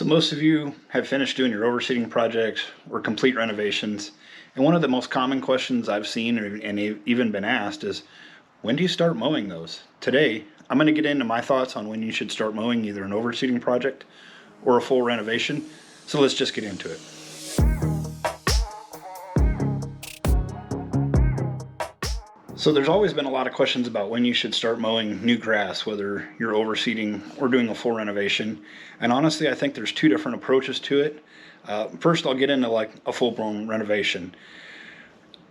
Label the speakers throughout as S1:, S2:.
S1: So most of you have finished doing your overseeding projects or complete renovations. And one of the most common questions I've seen and even been asked is, when do you start mowing those? Today, I'm going to get into my thoughts on when you should start mowing either an overseeding project or a full renovation. So let's just get into it. So there's always been a lot of questions about when you should start mowing new grass, whether you're overseeding or doing a full renovation. And honestly, I think there's two different approaches to it. First, I'll get into like a full-blown renovation.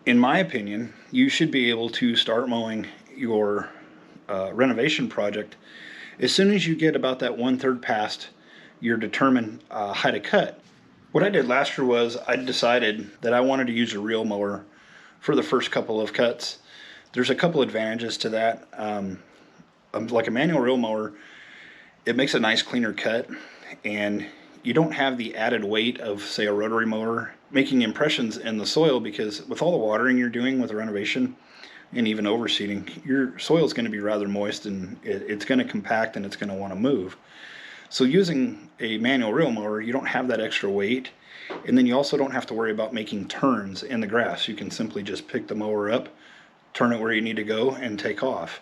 S1: In my opinion, you should be able to start mowing your renovation project as soon as you get about that 1/3 past your determined height of cut. What I did last year was I decided that I wanted to use a reel mower for the first couple of cuts. There's a couple advantages to that. Like a manual reel mower, it makes a nice cleaner cut, and you don't have the added weight of, say, a rotary mower making impressions in the soil, because with all the watering you're doing with a renovation and even overseeding, your soil is going to be rather moist, and it's going to compact and it's going to want to move. So using a manual reel mower, you don't have that extra weight, and then you also don't have to worry about making turns in the grass. You can simply just pick the mower up, turn it where you need to go, and take off.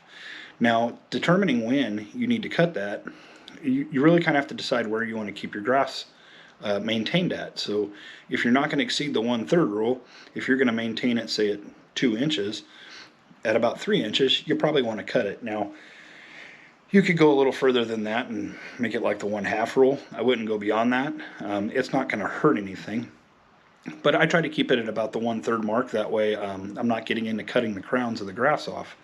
S1: Now, determining when you need to cut that, you really kind of have to decide where you want to keep your grass maintained at. So if you're not going to exceed the 1/3 rule, if you're going to maintain it, say, at 2 inches, at about 3 inches, you probably want to cut it. Now, you could go a little further than that and make it like the 1/2 rule. I wouldn't go beyond that. It's not going to hurt anything. But I try to keep it at about the 1/3 mark. That way I'm not getting into cutting the crowns of the grass off.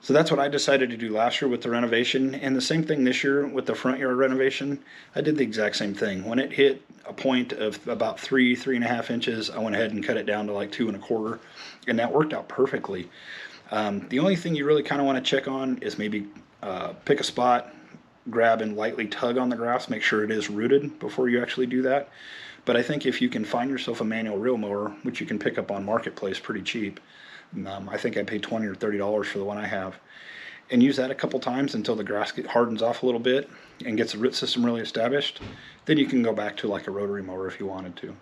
S1: So that's what I decided to do last year with the renovation. And the same thing this year with the front yard renovation. I did the exact same thing. When it hit a point of about 3.5 inches, I went ahead and cut it down to like 2.25. And that worked out perfectly. The only thing you really kind of want to check on is maybe pick a spot, grab and lightly tug on the grass, make sure it is rooted before you actually do that. But I think if you can find yourself a manual reel mower, which you can pick up on Marketplace pretty cheap, I think I paid $20 or $30 for the one I have, and use that a couple times until the grass hardens off a little bit and gets the root system really established, then you can go back to like a rotary mower if you wanted to.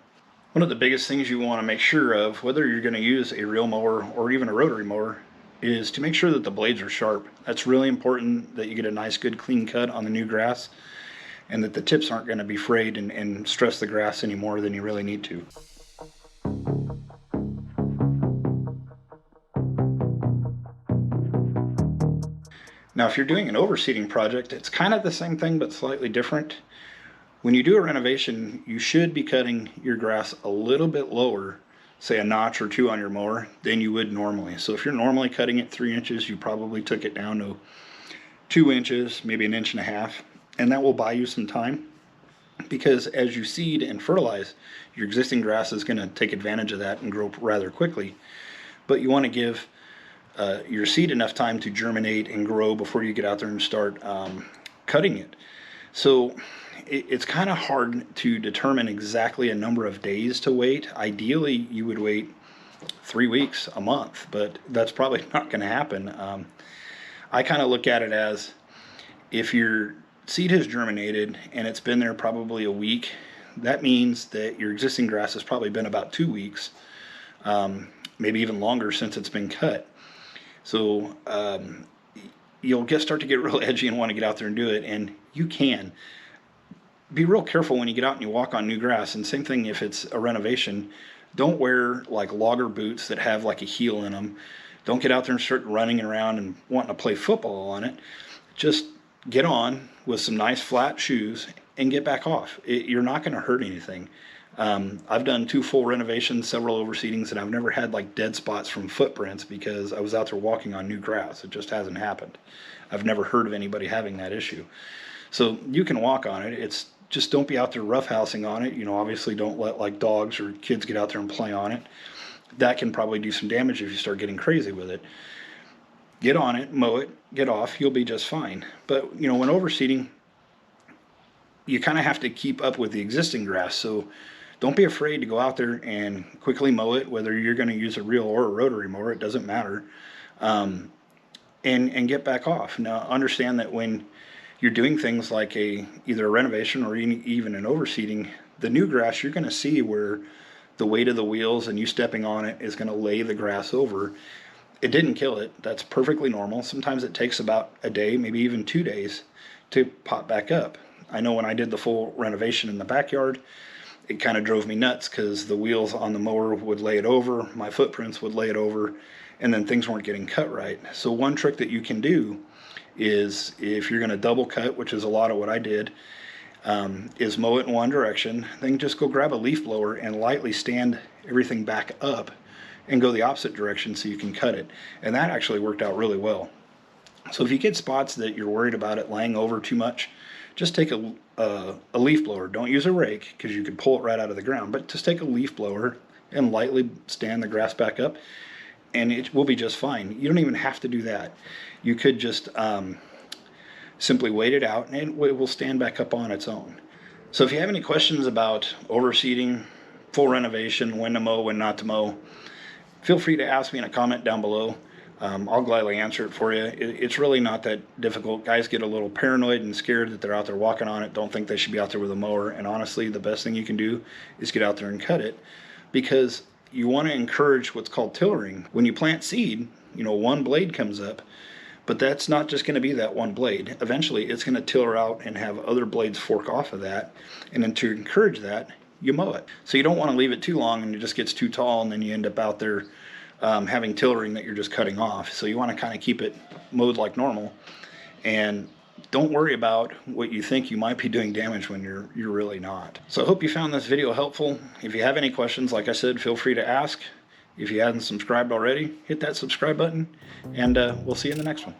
S1: One of the biggest things you want to make sure of, whether you're going to use a reel mower or even a rotary mower, is to make sure that the blades are sharp. That's really important, that you get a nice, good, clean cut on the new grass, and that the tips aren't going to be frayed and stress the grass any more than you really need to. Now, if you're doing an overseeding project, it's kind of the same thing but slightly different. When you do a renovation, you should be cutting your grass a little bit lower, say a notch or two on your mower, than you would normally. So if you're normally cutting it 3 inches, you probably took it down to 2 inches, maybe 1.5 inches. And that will buy you some time, because as you seed and fertilize, your existing grass is going to take advantage of that and grow rather quickly. But you want to give your seed enough time to germinate and grow before you get out there and start cutting it. So it's kind of hard to determine exactly a number of days to wait. Ideally, you would wait 3 weeks, a month, but that's probably not going to happen. I kind of look at it as, if your seed has germinated and it's been there probably a week, that means that your existing grass has probably been about 2 weeks, maybe even longer since it's been cut. So you'll start to get real edgy and want to get out there and do it, and you can. Be real careful when you get out and you walk on new grass, and same thing if it's a renovation. Don't wear like logger boots that have like a heel in them. Don't get out there and start running around and wanting to play football on it. Just get on with some nice flat shoes and get back off. You're not going to hurt anything. I've done 2 full renovations, several overseedings, and I've never had like dead spots from footprints because I was out there walking on new grass. It just hasn't happened. I've never heard of anybody having that issue. So you can walk on it. It's just, don't be out there roughhousing on it. Obviously don't let like dogs or kids get out there and play on it. That can probably do some damage if you start getting crazy with it. Get on it, mow it, get off, you'll be just fine. But when overseeding, you kind of have to keep up with the existing grass. So don't be afraid to go out there and quickly mow it, whether you're going to use a reel or a rotary mower, it doesn't matter. And get back off. Now, understand that when you're doing things like either a renovation or even an overseeding, the new grass, you're going to see where the weight of the wheels and you stepping on it is going to lay the grass over. It didn't kill it. That's perfectly normal. Sometimes it takes about a day, maybe even 2 days to pop back up. I know when I did the full renovation in the backyard, it kind of drove me nuts because the wheels on the mower would lay it over, my footprints would lay it over, and then things weren't getting cut right. So one trick that you can do is, if you're going to double cut, which is a lot of what I did, is mow it in one direction, then just go grab a leaf blower and lightly stand everything back up and go the opposite direction so you can cut it. And that actually worked out really well. So if you get spots that you're worried about it laying over too much, just take a leaf blower. Don't use a rake because you could pull it right out of the ground, but just take a leaf blower and lightly stand the grass back up and it will be just fine. You don't even have to do that. You could just simply wait it out and it will stand back up on its own. So if you have any questions about overseeding, full renovation, when to mow, when not to mow, feel free to ask me in a comment down below. I'll gladly answer it for you. It's really not that difficult. Guys get a little paranoid and scared that they're out there walking on it, don't think they should be out there with a mower, and honestly the best thing you can do is get out there and cut it, because you want to encourage what's called tillering. When you plant seed, one blade comes up, but that's not just going to be that one blade. Eventually it's going to tiller out and have other blades fork off of that, and then to encourage that, you mow it. So you don't want to leave it too long and it just gets too tall and then you end up out there having tillering that you're just cutting off. So you want to kind of keep it mowed like normal, and don't worry about what you think you might be doing damage when you're really not. So I hope you found this video helpful. If you have any questions, like I said, feel free to ask. If you hadn't subscribed already, hit that subscribe button, and we'll see you in the next one.